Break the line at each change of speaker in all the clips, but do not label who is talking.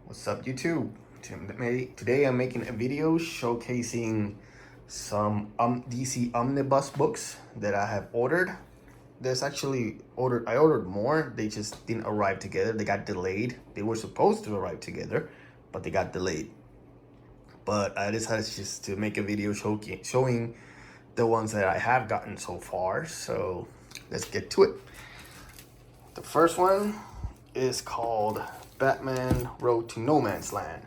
What's up, YouTube? Today I'm making a video showcasing some DC Omnibus books that I have ordered. I ordered more. They just didn't arrive together. They got delayed. They were supposed to arrive together, but they got delayed. But I decided just to make a video showing the ones that I have gotten so far. So let's get to it. The first one is called Batman Road to No Man's Land.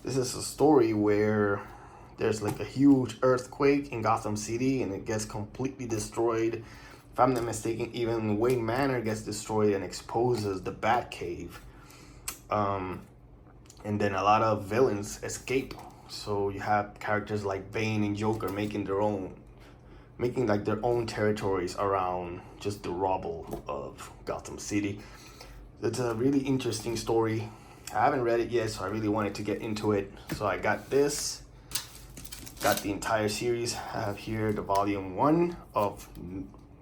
This is a story where there's like a huge earthquake in Gotham City and it gets completely destroyed. If I'm not mistaken, even Wayne Manor gets destroyed and exposes the Batcave. And then a lot of villains escape. So you have characters like Bane and Joker making their own territories around just the rubble of Gotham City. It's a really interesting story. I haven't read it yet, so I really wanted to get into it. So I got this, got the entire series. I have here the volume 1 of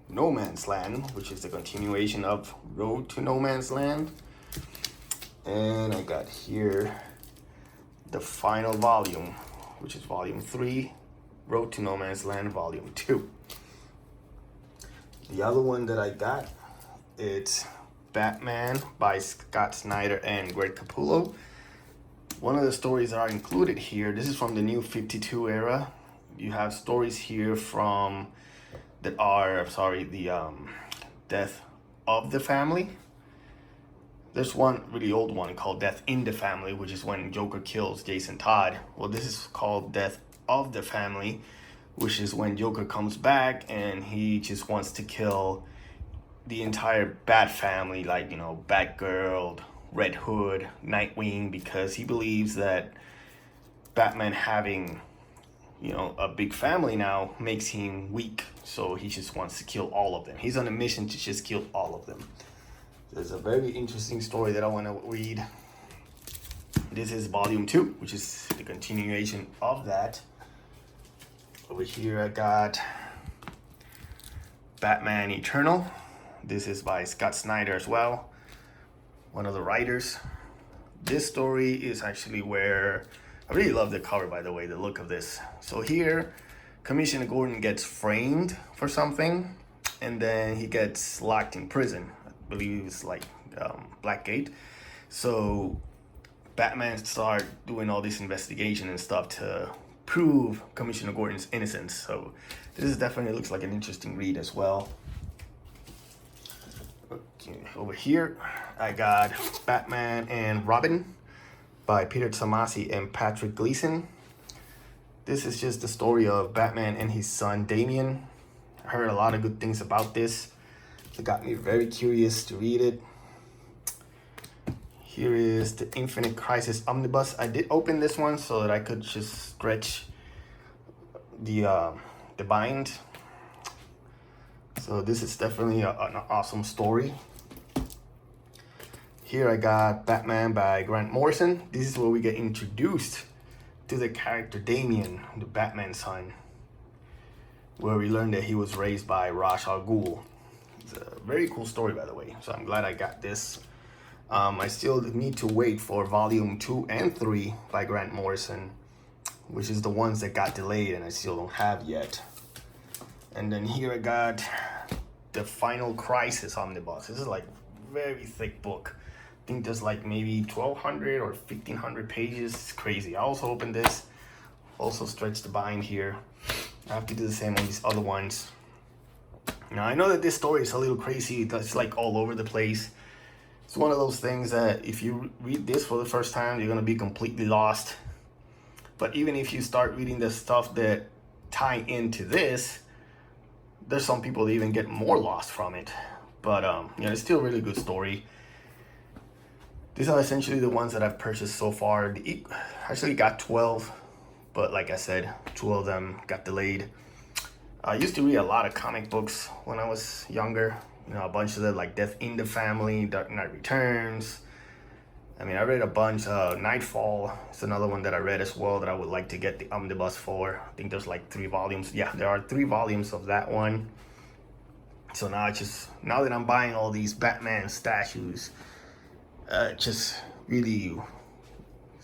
No Man's Land, which is the continuation of Road to No Man's Land. And I got here the final volume, which is volume 3, Road to No Man's Land, volume 2. The other one that I got, it's Batman by Scott Snyder and Greg Capullo. One of the stories that are included here, this is from the New 52 era. You have stories here from the Death of the Family. There's one really old one called Death in the Family, which is when Joker kills Jason Todd. Well, this is called Death of the Family, which is when Joker comes back and he just wants to kill the entire Bat family, like, Batgirl, Red Hood, Nightwing, because he believes that Batman having, a big family now makes him weak. So he just wants to kill all of them. He's on a mission to just kill all of them. There's a very interesting story that I want to read. This is volume 2, which is the continuation of that. Over here I got Batman Eternal. This is by Scott Snyder as well, one of the writers. This story is actually where, I really love the cover, by the way, the look of this. So here, Commissioner Gordon gets framed for something, and then he gets locked in prison. I believe it's like Blackgate. So Batman starts doing all this investigation and stuff to prove Commissioner Gordon's innocence. So this is definitely looks like an interesting read as well. Okay, over here I got Batman and Robin by Peter Tomasi and Patrick Gleason. This is just the story of Batman and his son Damian. I heard a lot of good things about this. It got me very curious to read it. Here is the Infinite Crisis Omnibus. I did open this one so that I could just stretch the bind. So this is definitely an awesome story. Here I got Batman by Grant Morrison. This is where we get introduced to the character Damian, the Batman son, where we learn that he was raised by Ra's al Ghul. It's a very cool story, by the way, so I'm glad I got this. I still need to wait for volume 2 and 3 by Grant Morrison, which is the ones that got delayed and I still don't have yet. And then here I got the Final Crisis Omnibus. This is like very thick book. I think there's like maybe 1,200 or 1,500 pages. It's crazy. I also opened this. Also stretched the bind here. I have to do the same on these other ones. Now I know that this story is a little crazy. It's like all over the place. It's one of those things that if you read this for the first time, you're gonna be completely lost. But even if you start reading the stuff that tie into this, there's some people that even get more lost from it. But it's still a really good story. These are essentially the ones that I've purchased so far. I actually got 12, but like I said, 2 of them got delayed. I used to read a lot of comic books when I was younger. A bunch of them like Death in the Family, Dark Knight Returns. I read a bunch. Nightfall is another one that I read as well that I would like to get the omnibus for. I think there's like 3 volumes. Yeah, there are 3 volumes of that one. So now that I'm buying all these Batman statues, just really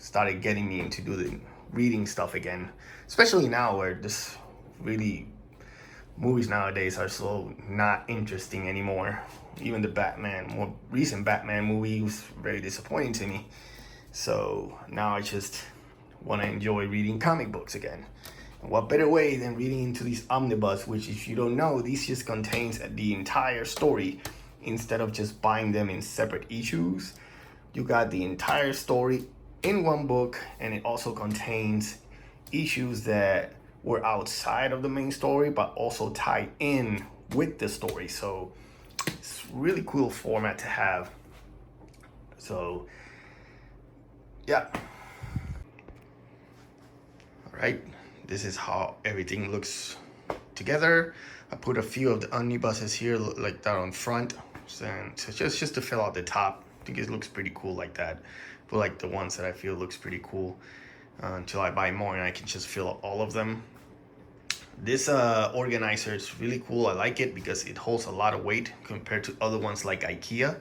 started getting me into reading stuff again, especially now where this really movies nowadays are so not interesting anymore. Even the more recent Batman movie was very disappointing to me. So now I just want to enjoy reading comic books again. And what better way than reading into these omnibus, which if you don't know, these just contains the entire story. Instead of just buying them in separate issues, you got the entire story in one book, and it also contains issues that were outside of the main story but also tied in with the story. So it's really cool format to have. So yeah. All right, this is how everything looks together. I put a few of the omnibuses here like that on front, so just to fill out the top. I think it looks pretty cool like that. But like the ones that I feel looks pretty cool until I buy more and I can just fill all of them. This organizer is really cool. I like it because it holds a lot of weight compared to other ones like IKEA.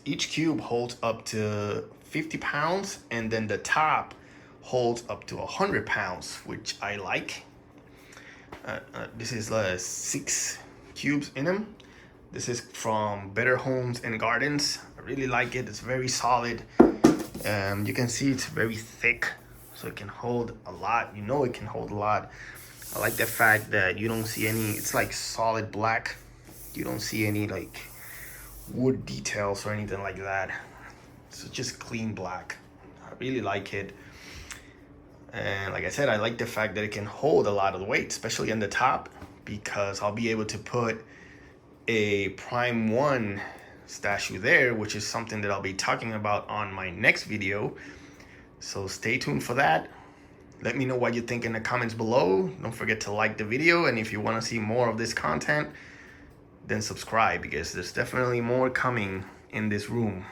Each cube holds up to 50 pounds, and then the top holds up to 100 pounds, which I like. This is 6 cubes in them. This is from Better Homes and Gardens. I really like it. It's very solid. You can see it's very thick, so it can hold a lot. You know it can hold a lot. I like the fact that you don't see any, it's like solid black. You don't see any like wood details or anything like that. So just clean black. I really like it. And like I said, I like the fact that it can hold a lot of the weight, especially on the top, because I'll be able to put a Prime 1 statue there, which is something that I'll be talking about on my next video. So stay tuned for that. Let me know what you think in the comments below. Don't forget to like the video, and if you want to see more of this content, then subscribe, because there's definitely more coming in this room.